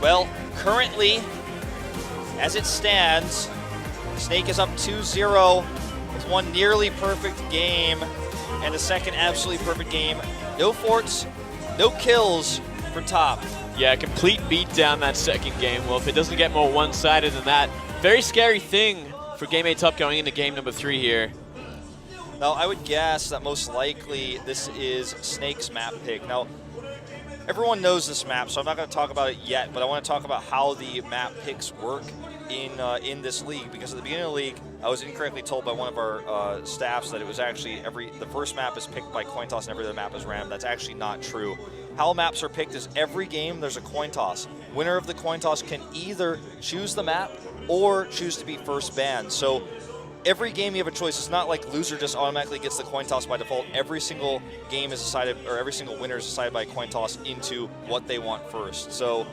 Well, currently, as it stands, Snake is up 2-0 with one nearly perfect game and a second absolutely perfect game. No forts, no kills for top. Yeah, complete beatdown that second game, Wolf. It doesn't get more one-sided than that. Very scary thing for GameAde Top going into game number 3 here. Now, I would guess that most likely this is Snake's map pick. Now, everyone knows this map, so I'm not going to talk about it yet, but I want to talk about how the map picks work in this league, because at the beginning of the league, I was incorrectly told by one of our staffs that it was actually the first map is picked by coin toss and every other map is random. That's actually not true. How maps are picked is every game there's a coin toss. Winner of the coin toss can either choose the map or choose to be first banned. So every game you have a choice. It's not like loser just automatically gets the coin toss by default. Every single game is decided, or every single winner is decided by a coin toss into what they want first. So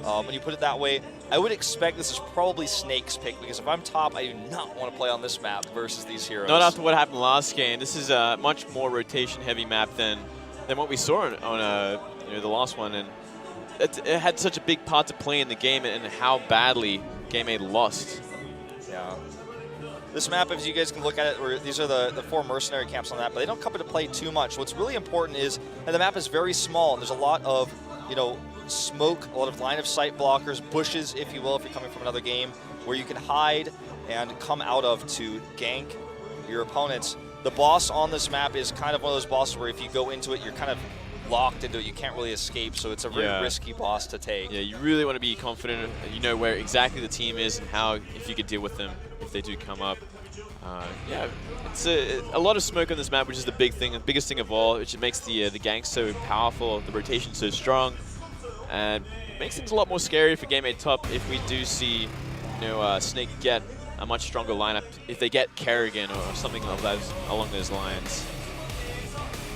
when you put it that way, I would expect this is probably Snake's pick, because if I'm top, I do not want to play on this map versus these heroes. Not after what happened last game. This is a much more rotation-heavy map than what we saw on the last one, and it had such a big part to play in the game and how badly GameAde lost. Yeah. This map, as you guys can look at it, these are the 4 mercenary camps on that, but they don't come into play too much. What's really important is that the map is very small, and there's a lot of, smoke, a lot of line of sight blockers, bushes, if you will, if you're coming from another game, where you can hide and come out of to gank your opponents. The boss on this map is kind of one of those bosses where if you go into it, you're kind of locked into it. You can't really escape, so it's a very risky boss to take. Yeah, you really want to be confident, you know where exactly the team is and how, if you could deal with them if they do come up. Yeah, it's a lot of smoke on this map, which is the biggest thing of all, which makes the gank so powerful, the rotation so strong, and makes things a lot more scary for GameAde Top if we do see, Snake get a much stronger lineup, if they get Kerrigan or something along those lines.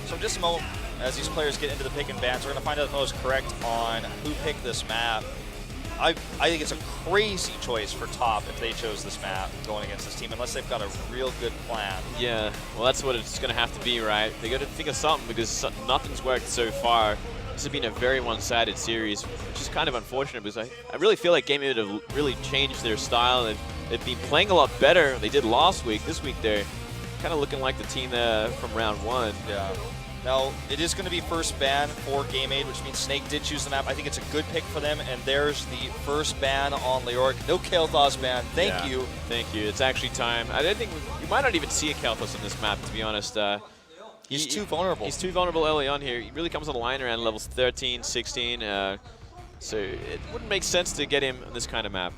So in just a moment, as these players get into the pick and bans, we're going to find out the most correct on who picked this map. I think it's a crazy choice for top if they chose this map going against this team, unless they've got a real good plan. Yeah, well, that's what it's going to have to be, right? They got to think of something, because nothing's worked so far. This has been a very one-sided series, which is kind of unfortunate, because I really feel like GameAde have really changed their style. They've been playing a lot better than they did last week. This week they're kind of looking like the team from round 1. Yeah. Now, it is going to be first ban for GameAde, which means Snake did choose the map. I think it's a good pick for them, and there's the first ban on Leoric. No Kael'thas ban. Thank you. Thank you. It's actually time. I don't think you might not even see a Kael'thas on this map, to be honest. He's too vulnerable. He's too vulnerable early on here. He really comes online around levels 13, 16, so it wouldn't make sense to get him on this kind of map.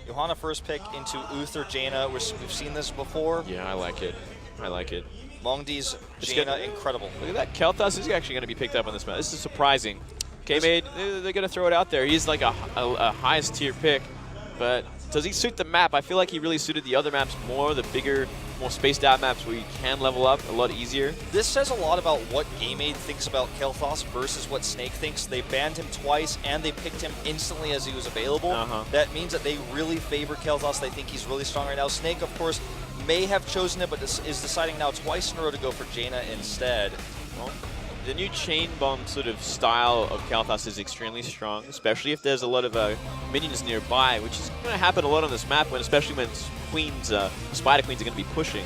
Johanna first pick into Uther Jaina. We've seen this before. Yeah, I like it. I like it. Long D's Jaina, incredible. Look at that. Kael'thas is actually going to be picked up on this map. This is surprising. GameAde, they're going to throw it out there. He's like a highest tier pick, but does he suit the map? I feel like he really suited the other maps more, the bigger, more spaced out maps where you can level up a lot easier. This says a lot about what GameAde thinks about Kael'thas versus what Snake thinks. They banned him twice, and they picked him instantly as he was available. That means that they really favor Kael'thas. They think he's really strong right now. Snake, of course, may have chosen it, but is deciding now twice in a row to go for Jaina instead. Well, the new chain bomb sort of style of Kael'thas is extremely strong, especially if there's a lot of minions nearby, which is going to happen a lot on this map, especially when Spider Queens are going to be pushing.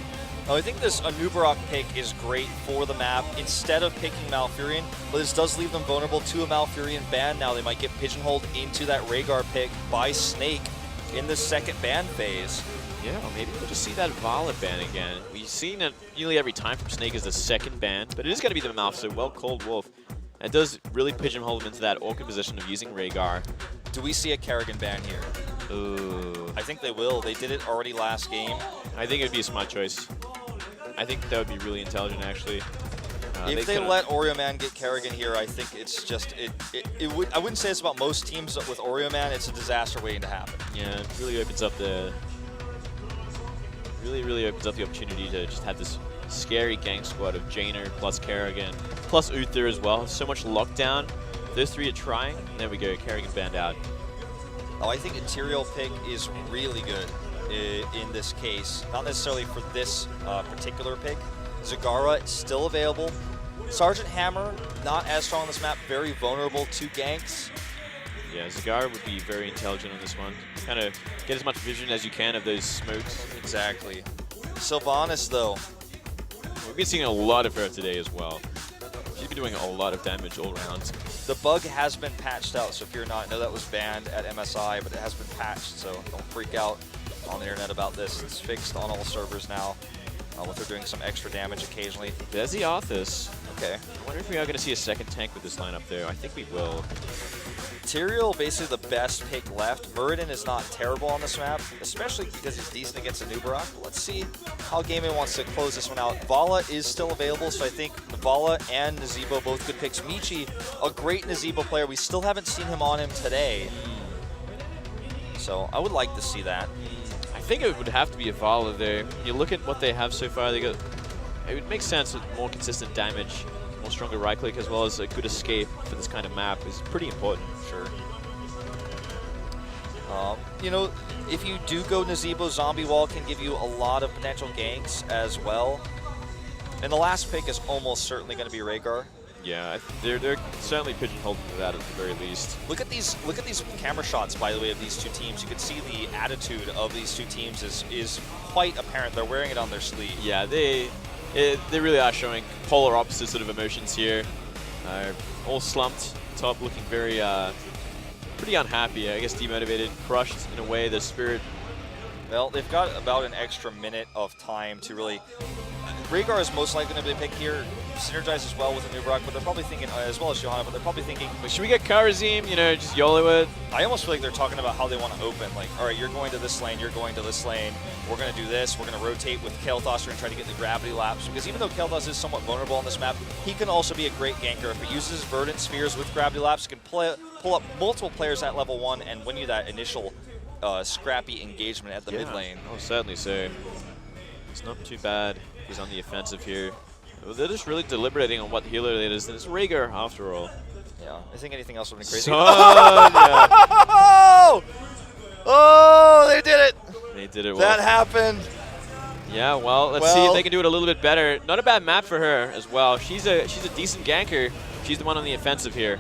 I think this Anubarak pick is great for the map instead of picking Malfurion, but this does leave them vulnerable to a Malfurion ban. Now they might get pigeonholed into that Rhaegar pick by Snake in the second ban phase. Yeah, or maybe we'll just see that Vala ban again. We've seen it nearly every time from Snake as the second ban, but it is going to be the Malf, so well called Wolf. It does really pigeonhole him into that awkward position of using Rhaegar. Do we see a Kerrigan ban here? Ooh. I think they will. They did it already last game. I think it would be a smart choice. I think that would be really intelligent, actually. If they let Oreo-Man get Kerrigan here, I think it's just, I wouldn't say it's about most teams with Oreo-Man. It's a disaster waiting to happen. Yeah, it really opens up the... Really opens up the opportunity to just have this scary gang squad of Jaina plus Kerrigan, plus Uther as well. So much lockdown. Those three are trying. And there we go, Kerrigan banned out. Oh, I think Interior pick is really good in this case. Not necessarily for this particular pick. Zagara is still available. Sergeant Hammer, not as strong on this map, very vulnerable to ganks. Yeah, Zagara would be very intelligent on this one. Kind of get as much vision as you can of those smokes. Exactly. Sylvanas, though. We've been seeing a lot of her today as well. She's been doing a lot of damage all around. The bug has been patched out, so if you're not, I know that was banned at MSI, but it has been patched, so don't freak out on the internet about this. It's fixed on all servers now, with her doing some extra damage occasionally. There's the Arthas. Okay. I wonder if we are going to see a second tank with this lineup there. I think we will. Tyrael, basically the best pick left. Muradin is not terrible on this map, especially because he's decent against a Nubarak. Let's see how GameAde wants to close this one out. Vala is still available, so I think Vala and Nazeebo both good picks. Michi, a great Nazeebo player. We still haven't seen him on him today. So I would like to see that. I think it would have to be a Vala there. You look at what they have so far. They got. It would make sense with more consistent damage, more stronger right click, as well as a good escape for this kind of map is pretty important. Sure. You know, if you do go Nazeebo, Zombie Wall can give you a lot of potential ganks as well. And the last pick is almost certainly going to be Rhaegar. Yeah, they're certainly pigeonholed to that at the very least. Look at these camera shots, by the way, of these two teams. You can see the attitude of these two teams is quite apparent. They're wearing it on their sleeve. Yeah, they really are showing polar opposite sort of emotions here. All slumped, top looking very pretty unhappy. I guess demotivated, crushed in a way. The spirit. Well, they've got about an extra minute of time to really. Rhaegar is most likely going to be the pick here. Synergizes well with the Nubarak, but they're probably thinking, as well as Johanna, but they're probably thinking, should we get Karazim? You know, just YOLO it. I almost feel like they're talking about how they want to open. Like, all right, you're going to this lane, you're going to this lane. We're going to do this. We're going to rotate with Kael'thas and try to get the gravity laps. Because even though Kael'thas is somewhat vulnerable on this map, he can also be a great ganker. If he uses Verdant Spheres with gravity laps, he can pull up multiple players at level 1 and win you that initial scrappy engagement at the mid lane. Oh, certainly so. It's not too bad. He's on the offensive here. They're just really deliberating on what healer it is. And it's Rhaegar after all. Yeah, I think anything else would have been crazy. Oh, they did it! They did it well. That happened. Yeah, well, let's see if they can do it a little bit better. Not a bad map for her as well. She's a decent ganker. She's the one on the offensive here.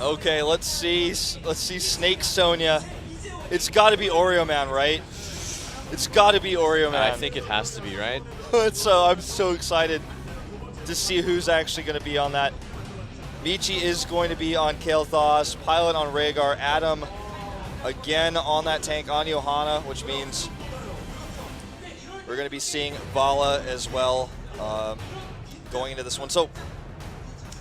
Okay, let's see Snake Sonya. It's got to be Oreo Man, right? It's got to be Oreo Man. I think it has to be, right? So I'm so excited to see who's actually going to be on that. Michi is going to be on Kael'thas, Pilot on Rhaegar, Adam again on that tank on Johanna, which means we're going to be seeing Vala as well going into this one. So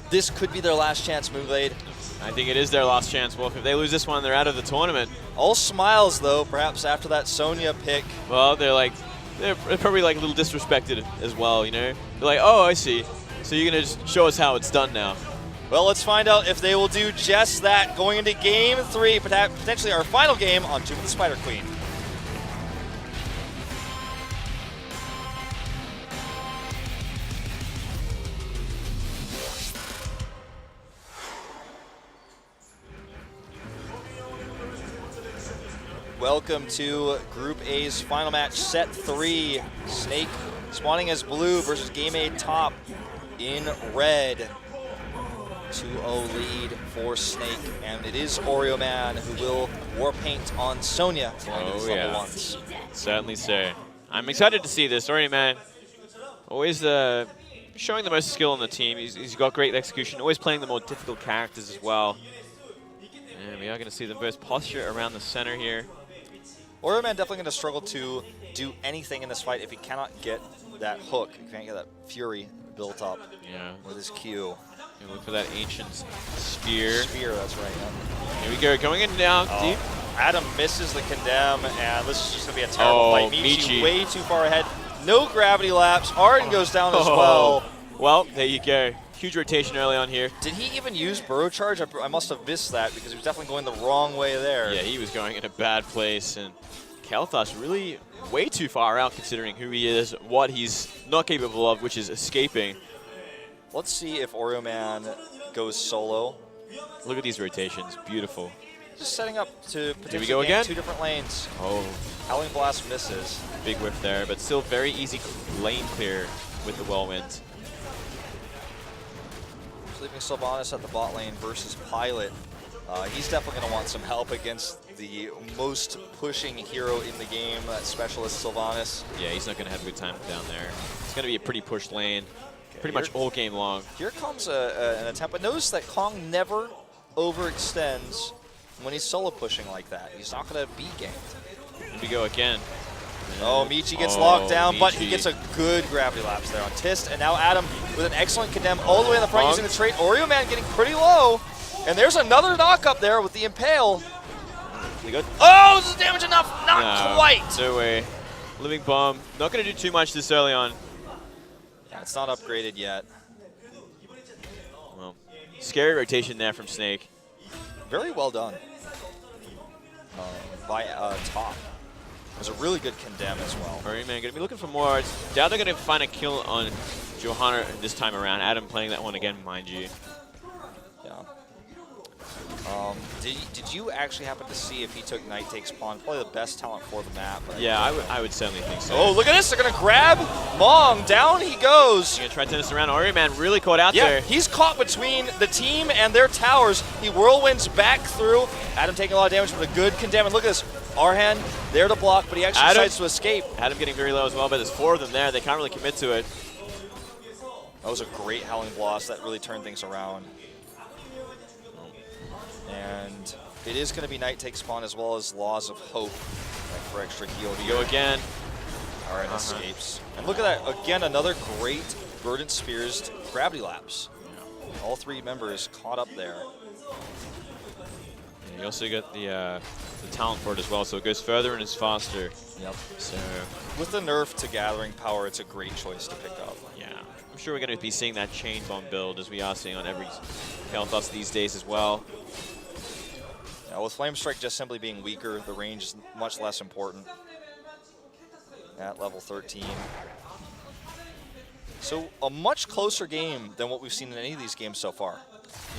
this could be their last chance, Moonblade. I think it is their last chance. Well, if they lose this one, they're out of the tournament. All smiles, though, perhaps after that Sonya pick. Well, they're probably like a little disrespected as well, you know? They're like, oh, I see. So you're going to just show us how it's done now. Well, let's find out if they will do just that going into Game 3, potentially our final game on Tomb of the Spider Queen. Welcome to Group A's final match, Set 3. Snake spawning as blue versus GameAde top in red. 2-0 lead for Snake, and it is Oreo Man who will war paint on Sonya going into level ones. Certainly so. I'm excited to see this. Oreo Man, always showing the most skill on the team. He's got great execution, always playing the more difficult characters as well. And we are going to see the best posture around the center here. Oreo Man definitely going to struggle to do anything in this fight if he cannot get that hook. He can't get that fury built up with his Q. And look for that ancient spear. Spear, that's right. Yeah. Here we go, going in now, deep. Adam misses the condemn, and this is just going to be a terrible fight. Michi way too far ahead. No gravity laps. Arden goes down as well. Well, there you go. Huge rotation early on here. Did he even use Burrow Charge? I must have missed that because he was definitely going the wrong way there. Yeah, he was going in a bad place, and Kael'thas really way too far out considering who he is, what he's not capable of, which is escaping. Let's see if Oreo Man goes solo. Look at these rotations, beautiful. Just setting up to potentially go again? 2 different lanes. Oh. Howling Blast misses. Big whiff there, but still very easy lane clear with the Whirlwind. Leaving Sylvanas at the bot lane versus Pilot. He's definitely going to want some help against the most pushing hero in the game, that specialist Sylvanas. Yeah, he's not going to have a good time down there. It's going to be a pretty pushed lane, pretty much all game long. Here comes an attempt, but notice that Kong never overextends when he's solo pushing like that. He's not going to be ganked. Here we go again. Oh, Michi gets locked down, Michi. but he gets a good gravity lapse there on Tist. And now Adam with an excellent condemn all the way in the front using the trait. Oreo Man getting pretty low. And there's another knock up there with the Impale. Oh, this is damage enough. Not quite. No way. Living Bomb. Not going to do too much this early on. Yeah, it's not upgraded yet. Well, scary rotation there from Snake. Very well done by Top. It was a really good condemn as well. Oreo Man going to be looking for more. Doubt they're going to find a kill on Johanna this time around. Adam playing that one again, mind you. Yeah. Did you actually happen to see if he took Knight Takes Pawn? Probably the best talent for the map. Yeah, I would certainly think so. Oh, look at this. They're going to grab Mong. Down he goes. He's going to try to turn this around. Oreo Man really caught out there. Yeah, he's caught between the team and their towers. He whirlwinds back through. Adam taking a lot of damage with a good condemn. And look at this. Arhan there to block, but he actually decides to escape. Adam getting very low as well, but there's 4 of them there. They can't really commit to it. That was a great Howling Blast. That really turned things around. And it is going to be Knight Takes Spawn as well as Laws of Hope for extra heal. We go again. Arhan escapes. And look at that. Again, another great Verdant Spears gravity lapse. All 3 members caught up there. You also got the talent for it as well, so it goes further and is faster. Yep. So with the nerf to Gathering Power, it's a great choice to pick up. Yeah, I'm sure we're going to be seeing that Chain Bomb build as we are seeing on every Kael'thas these days as well. Yeah, with Flame Strike just simply being weaker, the range is much less important at level 13. So a much closer game than what we've seen in any of these games so far.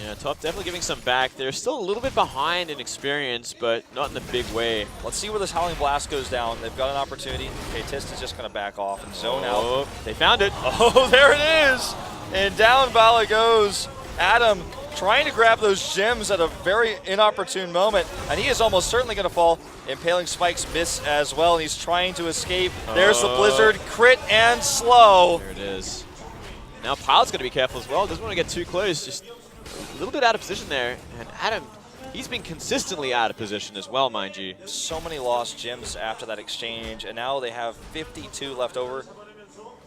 Yeah, Top definitely giving some back. They're still a little bit behind in experience, but not in the big way. Let's see where this Howling Blast goes down. They've got an opportunity. Okay, Tist is just going to back off and zone out. They found it. Oh, there it is. And down Bala goes. Adam trying to grab those gems at a very inopportune moment, and he is almost certainly going to fall. Impaling Spikes miss as well, and he's trying to escape. There's the Blizzard, crit and slow. There it is. Now Pyle's got to be careful as well. Doesn't want to get too close. Just a little bit out of position there. And Adam, he's been consistently out of position as well, mind you. So many lost gems after that exchange, and now they have 52 left over.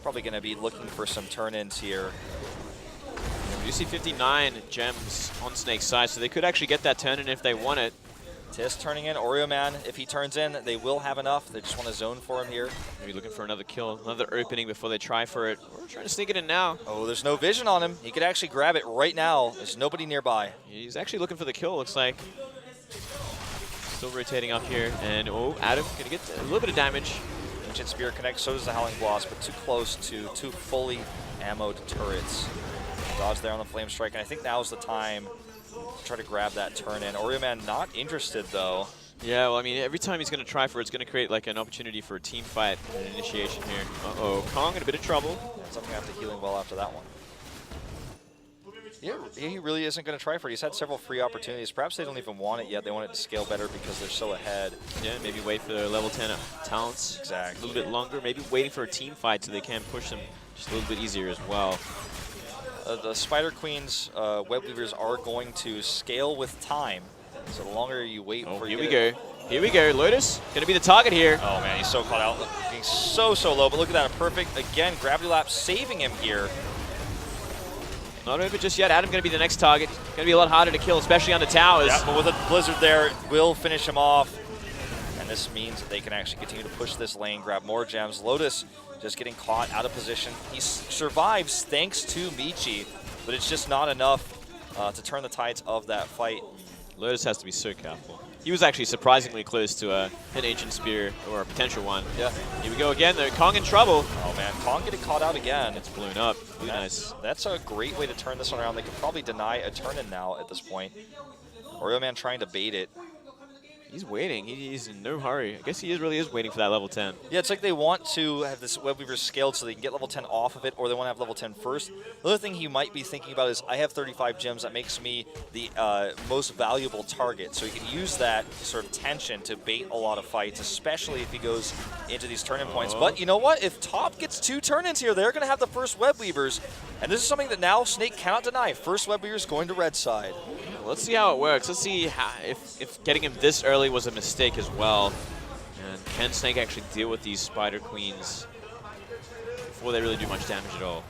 Probably going to be looking for some turn-ins here. You see 59 gems on Snake's side, so they could actually get that turn in if they want it. Tist turning in. Oreo Man, if he turns in, they will have enough. They just want to zone for him here. Maybe looking for another kill, another opening before they try for it. Or trying to sneak it in now. Oh, there's no vision on him. He could actually grab it right now. There's nobody nearby. He's actually looking for the kill, looks like. Still rotating up here. And, oh, Adam going to get a little bit of damage. Ancient Spear connects, so does the Howling Blast, but too close to 2 fully ammoed turrets. Dodge there on the Flame Strike, and I think now's the time to try to grab that turn in. Oreo Man not interested, though. Yeah, well, I mean, every time he's going to try for it, it's going to create like an opportunity for a team fight and an initiation here. Uh-oh, Kong in a bit of trouble. Yeah, something after healing well after that one. Yeah, he really isn't going to try for it. He's had several free opportunities. Perhaps they don't even want it yet. They want it to scale better because they're so ahead. Yeah, maybe wait for their level 10 talents. Exactly. A little bit longer. Maybe waiting for a team fight so they can push them just a little bit easier as well. The Spider Queen's Web Weavers are going to scale with time. So the longer you wait for here we go. Here we go. Lotus going to be the target here. Oh, man, he's so caught out. He's so low. But look at that. A perfect, again, Gravity Lapse saving him here. Not over just yet. Adam going to be the next target. Going to be a lot harder to kill, especially on the towers. Yeah, but with a Blizzard there, it will finish him off. And this means that they can actually continue to push this lane, grab more gems. Lotus just getting caught out of position. He survives thanks to Michi, but it's just not enough to turn the tides of that fight. Lotus has to be so careful. He was actually surprisingly close to an Ancient Spear, or a potential one. Yeah. Here we go again, though. Kong in trouble. Oh, man. Kong getting caught out again. It's blown up. Really nice. That's a great way to turn this one around. They could probably deny a turn-in now at this point. Oreo Man trying to bait it. He's waiting. He's in no hurry. I guess he really is waiting for that level 10. Yeah, it's like they want to have this Web Weaver scaled so they can get level 10 off of it, or they want to have level 10 first. The other thing he might be thinking about is, I have 35 gems, that makes me the most valuable target. So he can use that sort of tension to bait a lot of fights, especially if he goes into these turn-in points. But you know what? If Top gets 2 turn-ins here, they're going to have the first Web Weavers. And this is something that now Snake cannot deny. First Web Weavers going to red side. Let's see how it works. Let's see how, if getting him this early was a mistake as well. And can Snake actually deal with these Spider Queens before they really do much damage at all?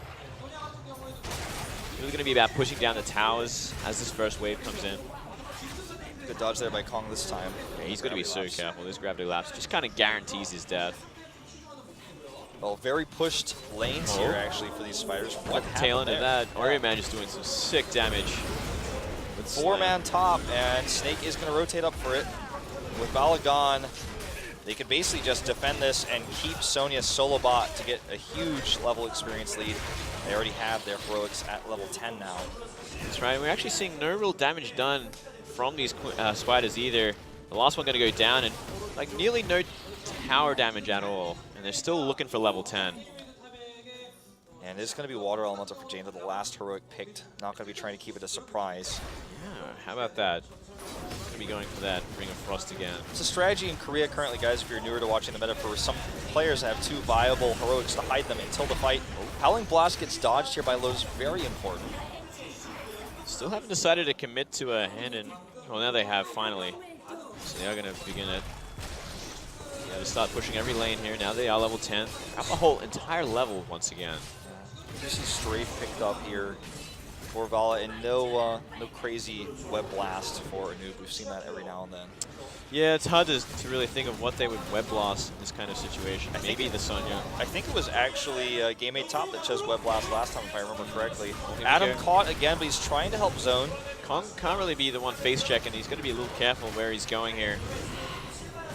It's really going to be about pushing down the towers as this first wave comes in. Good dodge there by Kong this time. Yeah, he's going to be so careful. This gravity lapse just kind of guarantees his death. Well, very pushed lanes here, actually, for these Spiders. What tail end of that? Yeah. Oreo Man just doing some sick damage. 4-man top, and Snake is going to rotate up for it. With Bala gone, they could basically just defend this and keep Sonya's solo bot to get a huge level experience lead. They already have their heroics at level 10 now. That's right. We're actually seeing no real damage done from these Spiders either. The last one going to go down, and like nearly no tower damage at all. And they're still looking for level 10. And it's going to be Water Elemental for Jaina, the last heroic picked. Not going to be trying to keep it a surprise. Yeah, how about that? Going to be going for that Ring of Frost again. It's a strategy in Korea currently, guys, if you're newer to watching the meta, for some players that have 2 viable heroics to hide them until the fight. Howling Blast gets dodged here by Lowe's, very important. Still haven't decided to commit to a hand in. Well, now they have finally. So they are going to begin it. Yeah, to start pushing every lane here. Now they are level 10. Up a whole entire level once again. You see Strafe picked up here for Vala, and no crazy web blast for a noob. We've seen that every now and then. Yeah, it's hard to really think of what they would web blast in this kind of situation. Maybe the Sonya. I think it was actually GameAde top that chose web blast last time, if I remember correctly. Adam caught again, but he's trying to help zone. Kong can't really be the one face checking. He's going to be a little careful where he's going here.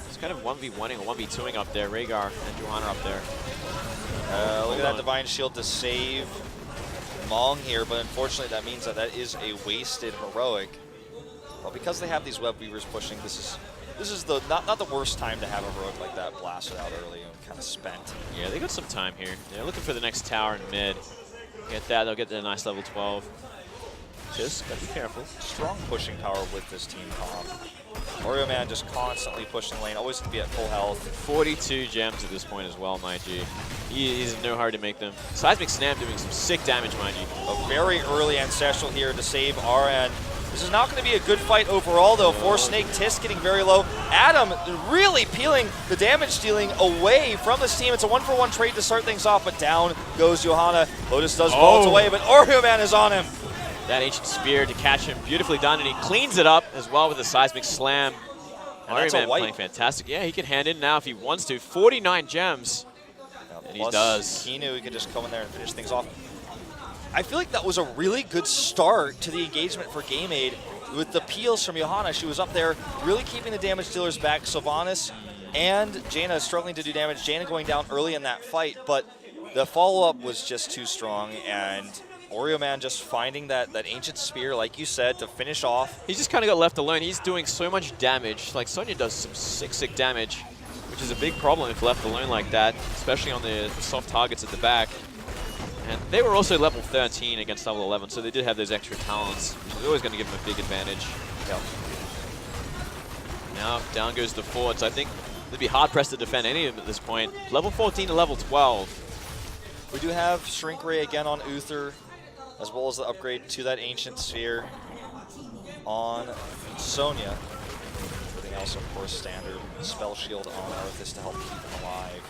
He's kind of 1v1ing or 1v2ing up there. Rhaegar and Johanna up there. Look at that Divine Shield to save Mong here, but unfortunately that means that that is a wasted heroic. Well, because they have these Web Weavers pushing, this is the not the worst time to have a heroic like that blasted out early and kind of spent. Yeah, they got some time here. They're looking for the next tower in mid. Get that, they'll get the nice level 12. Just gotta be careful. Strong pushing power with this team comp. Oreo Man just constantly pushing lane, always to be at full health. 42 gems at this point as well, mind you. He's in no hurry to make them. Seismic Snap doing some sick damage, mind you. A very early Ancestral here to save RN. This is not going to be a good fight overall, though, for Snake. Tisk getting very low. Adam really peeling the damage dealing away from this team. It's a 1-for-1 trade to start things off, but down goes Johanna. Lotus does vault away, but Oreo Man is on him. That Ancient Spear to catch him, beautifully done, and he cleans it up as well with a Seismic Slam. Oreo Man playing fantastic. Yeah, he can hand in now if he wants to. 49 gems, and he does. He knew he could just come in there and finish things off. I feel like that was a really good start to the engagement for GameAde with the peels from Johanna. She was up there really keeping the damage dealers back. Sylvanas and Jaina struggling to do damage. Jaina going down early in that fight, but the follow-up was just too strong, and Oreo Man just finding that Ancient Spear, like you said, to finish off. He just kind of got left alone. He's doing so much damage. Like, Sonya does some sick damage, which is a big problem if left alone like that, especially on the soft targets at the back. And they were also level 13 against level 11, so they did have those extra talents, which is always going to give them a big advantage. Yep. Now down goes the forts. I think they'd be hard-pressed to defend any of them at this point. Level 14 to level 12. We do have Shrink Ray again on Uther, as well as the upgrade to that Ancient Sphere on Sonya. Everything else, of course, standard. Spell Shield on Arthas to help keep him alive.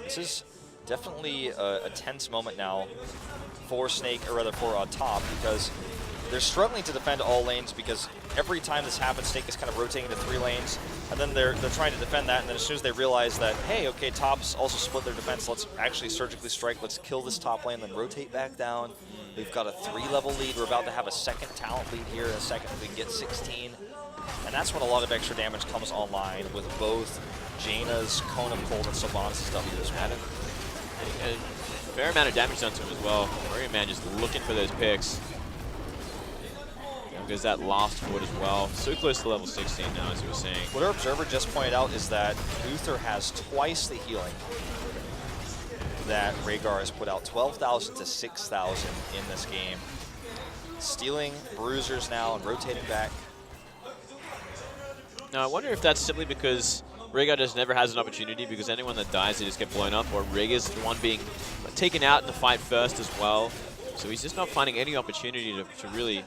This is definitely a tense moment now for Snake, or rather for Top, because they're struggling to defend all lanes, because every time this happens, Snake is kind of rotating to 3 lanes, and then they're trying to defend that, and then as soon as they realize that, hey, okay, Top's also split their defense, let's actually surgically strike, let's kill this top lane, then rotate back down. We've got a 3-level lead. We're about to have a second talent lead here in a second. We can get 16. And that's when a lot of extra damage comes online with both Jaina's Cone of Cold and Sylvanas' W as well. A fair amount of damage done to him as well. Oreo Man just looking for those picks. goes that last forward as well. So close to level 16 now, as you were saying. What our observer just pointed out is that Uther has twice the healing that Rhaegar has put out, 12,000 to 6,000 in this game. Stealing bruisers now and rotating back. Now, I wonder if that's simply because Rhaegar just never has an opportunity, because anyone that dies, they just get blown up, or Rhaegar's the one being taken out in the fight first as well. So he's just not finding any opportunity to really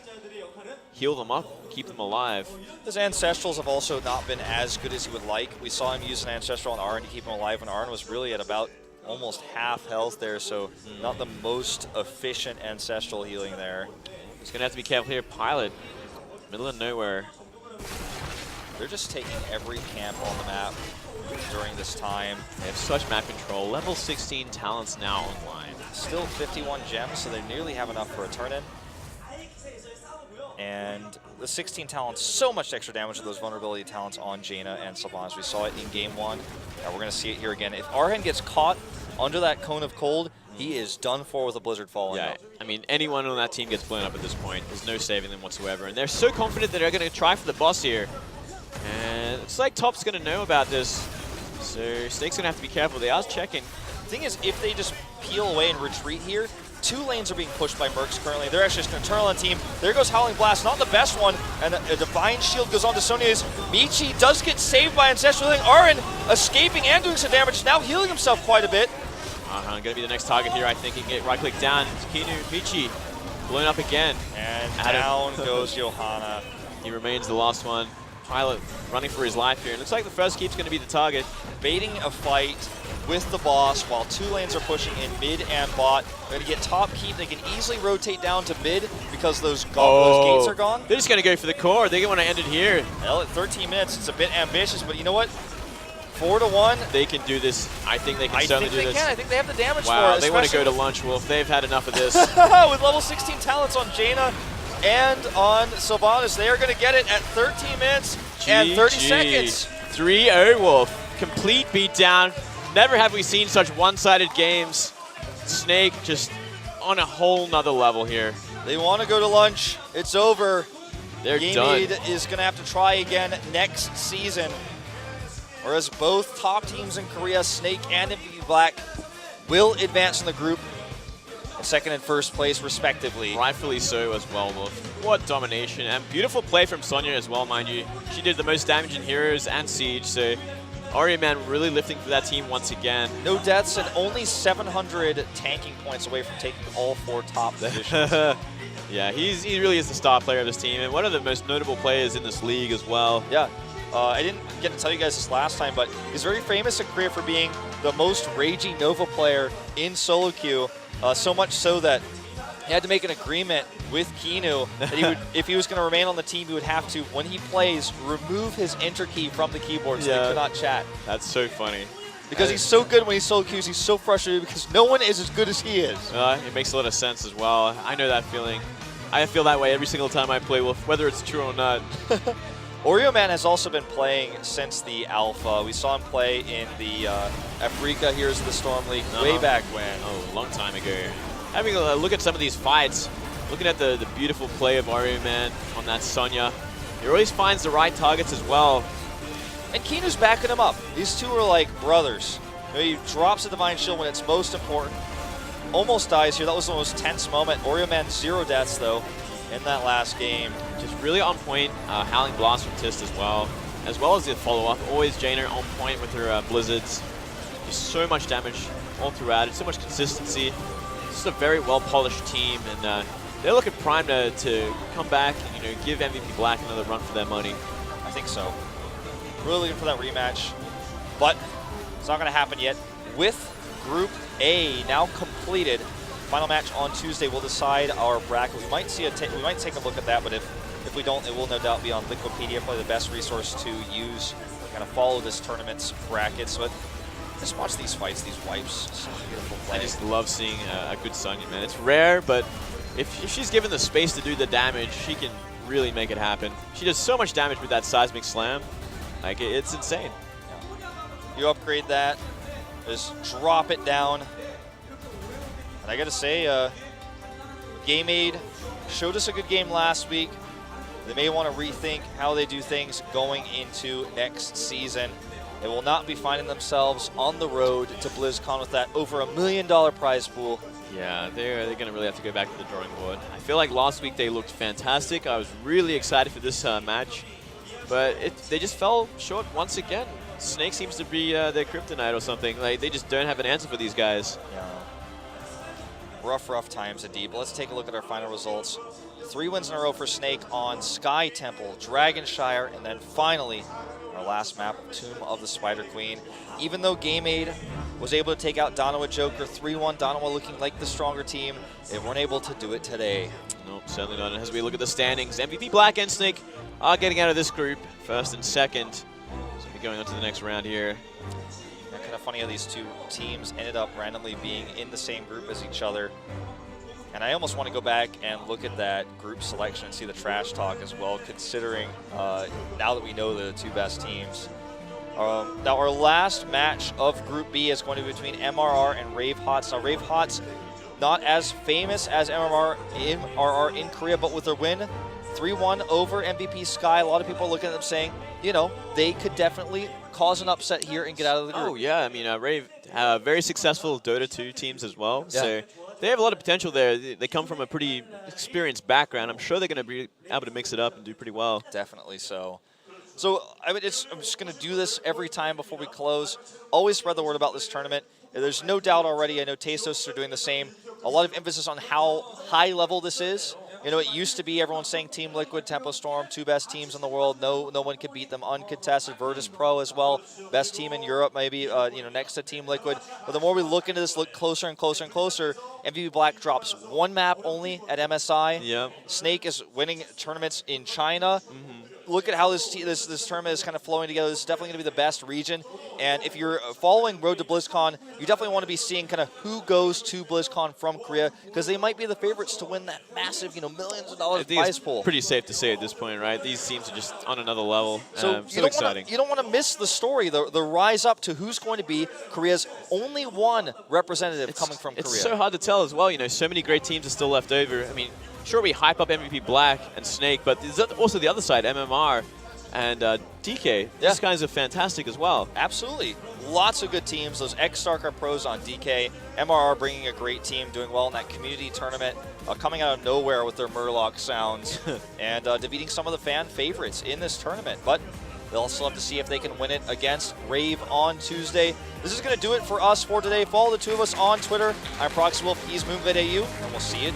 heal them up, keep them alive. His Ancestrals have also not been as good as he would like. We saw him use an Ancestral on Arn to keep him alive, and Arn was really at about almost half health there, so not the most efficient Ancestral healing there. He's going to have to be careful here. Pilot, middle of nowhere. They're just taking every camp on the map during this time. They have such map control. Level 16 talents now online. Still 51 gems, so they nearly have enough for a turn-in. And the 16 talents, so much extra damage with those vulnerability talents on Jaina and Sylvanas. We saw it in game 1. Now we're going to see it here again. If Arhan gets caught under that cone of cold, he is done for with a Blizzard falling up. I mean, anyone on that team gets blown up at this point. There's no saving them whatsoever. And they're so confident that they're going to try for the boss here. And it's like Top's going to know about this. So Snake's going to have to be careful. They are checking. The thing is, if they just peel away and retreat here, 2 lanes are being pushed by Mercs currently. They're actually just going to turn on the team. There goes Howling Blast, not the best one. And a Divine Shield goes on to Sonya's. Michi does get saved by Ancestral Healing. Arhan escaping and doing some damage, now healing himself quite a bit. Going to be the next target here, I think. He can get right-click down. Kinu, Michi, blown up again. And down goes Johanna. He remains the last one. Pilot running for his life here. It looks like the first keep's going to be the target. Baiting a fight with the boss while 2 lanes are pushing in mid and bot. They're going to get top keep. They can easily rotate down to mid because those gates are gone. They're just going to go for the core. They want to end it here. Well, at 13 minutes, it's a bit ambitious, but you know what? 4-1. They can do this. I think they can certainly do this. I think they have the damage for it. Wow, they want to go to lunch, Wolf. They've had enough of this. With level 16 talents on Jaina and on Sylvanas, they are going to get it at 13 minutes and 30 seconds. 3-0 Wolf. Complete beatdown. Never have we seen such one-sided games. Snake just on a whole nother level here. They want to go to lunch. It's over. They're GameAde done. is going to have to try again next season. Whereas both top teams in Korea, Snake and MVP Black, will advance in the group in second and first place, respectively. Rightfully so as well, Wolf. What domination, and beautiful play from Sonya as well, mind you. She did the most damage in Heroes and Siege, so Aryaman really lifting for that team once again. No deaths and only 700 tanking points away from taking all 4 top positions. Yeah, he really is the star player of this team, and one of the most notable players in this league as well. Yeah. I didn't get to tell you guys this last time, but he's very famous in Korea for being the most ragey Nova player in solo queue. So much so that he had to make an agreement with Kinu that he would, if he was going to remain on the team, he would have to, when he plays, remove his enter key from the keyboard so they could not chat. That's so funny. Because he's so good when he's solo queues, he's so frustrated because no one is as good as he is. It makes a lot of sense as well. I know that feeling. I feel that way every single time I play Wolf, whether it's true or not. Oreo-Man has also been playing since the Alpha. We saw him play in the Africa Heroes of the Storm League way back when. Oh, a long time ago. Having a look at some of these fights, looking at the beautiful play of Oreo-Man on that Sonya. He always finds the right targets as well. And Kinu's backing him up. These two are like brothers. You know, he drops a Divine Shield when it's most important. Almost dies here. That was the most tense moment. Oreo-Man 0 deaths, though, in that last game. Just really on point. Howling Blast from Tist as well as the follow-up. Always Jaina on point with her Blizzards. Just so much damage all throughout. So much consistency. Just a very well-polished team, and they're looking primed to come back and give MVP Black another run for their money. I think so. Really looking for that rematch, but it's not going to happen yet. With Group A now completed, final match on Tuesday will decide our bracket. We might take a look at that, but if we don't, it will no doubt be on Liquipedia, probably the best resource to use to kind of follow this tournament's brackets. But just watch these fights, these wipes. Such a beautiful play. I just love seeing a good Sonya, man. It's rare, but if she's given the space to do the damage, she can really make it happen. She does so much damage with that Seismic Slam. Like, it's insane. Yeah. You upgrade that, just drop it down. And I gotta say, GameAde showed us a good game last week. they may want to rethink how they do things going into next season. They will not be finding themselves on the road to BlizzCon with that over $1 million prize pool. Yeah, they're going to really have to go back to the drawing board. I feel like last week they looked fantastic. I was really excited for this match, but they just fell short once again. Snake seems to be their kryptonite or something. Like, they just don't have an answer for these guys. Yeah. Rough times indeed. But let's take a look at our final results. 3 wins in a row for Snake on Sky Temple, Dragonshire, and then finally our last map, Tomb of the Spider Queen. Even though GameAde was able to take out Donowa Joker 3-1, Donowa looking like the stronger team, they weren't able to do it today. Nope, certainly not. And as we look at the standings, MVP Black and Snake are getting out of this group, first and second. So we're going on to the next round here. Yeah, kind of funny how these two teams ended up randomly being in the same group as each other. And I almost want to go back and look at that group selection and see the trash talk as well, considering now that we know the 2 best teams. Now our last match of Group B is going to be between MRR and Ro8. Now Ro8 not as famous as MRR in Korea, but with their win 3-1 over MVP Sky, a lot of people are looking at them saying, you know, they could definitely cause an upset here and get out of the group. Oh yeah, I mean Rave have very successful Dota 2 teams as well, yeah. So they have a lot of potential there. They come from a pretty experienced background. I'm sure they're going to be able to mix it up and do pretty well. Definitely so. So I'm just going to do this every time before we close. Always spread the word about this tournament. There's no doubt already. I know Tastos are doing the same. A lot of emphasis on how high level this is. You know, it used to be everyone saying Team Liquid, Tempo Storm, 2 best teams in the world. No one could beat them. Uncontested. Virtus Pro as well. Best team in Europe, maybe, you know, next to Team Liquid. But the more we look into this, look closer and closer and closer, MVP Black drops 1 map only at MSI. Yeah. Snake is winning tournaments in China. Look at how this tournament is kind of flowing together. This is definitely going to be the best region. And if you're following Road to BlizzCon, you definitely want to be seeing kind of who goes to BlizzCon from Korea, because they might be the favorites to win that massive, you know, millions of dollars prize pool. Pretty safe to say at this point, right? These teams are just on another level. So Exciting. You don't want to miss the story, the rise up to who's going to be Korea's only one representative coming from Korea. It's so hard to tell as well. You know, so many great teams are still left over. I mean, sure, we hype up MVP Black and Snake, but there's also the other side, MMR and DK. Yeah. These guys are fantastic as well. Absolutely. Lots of good teams. Those X-Stark are pros on DK. MRR bringing a great team, doing well in that community tournament, coming out of nowhere with their Murloc sounds, and defeating some of the fan favorites in this tournament. But they'll still have to see if they can win it against Rave on Tuesday. This is going to do it for us for today. Follow the 2 of us on Twitter. I'm ProxyWolf, he's Moonglade AU, and we'll see you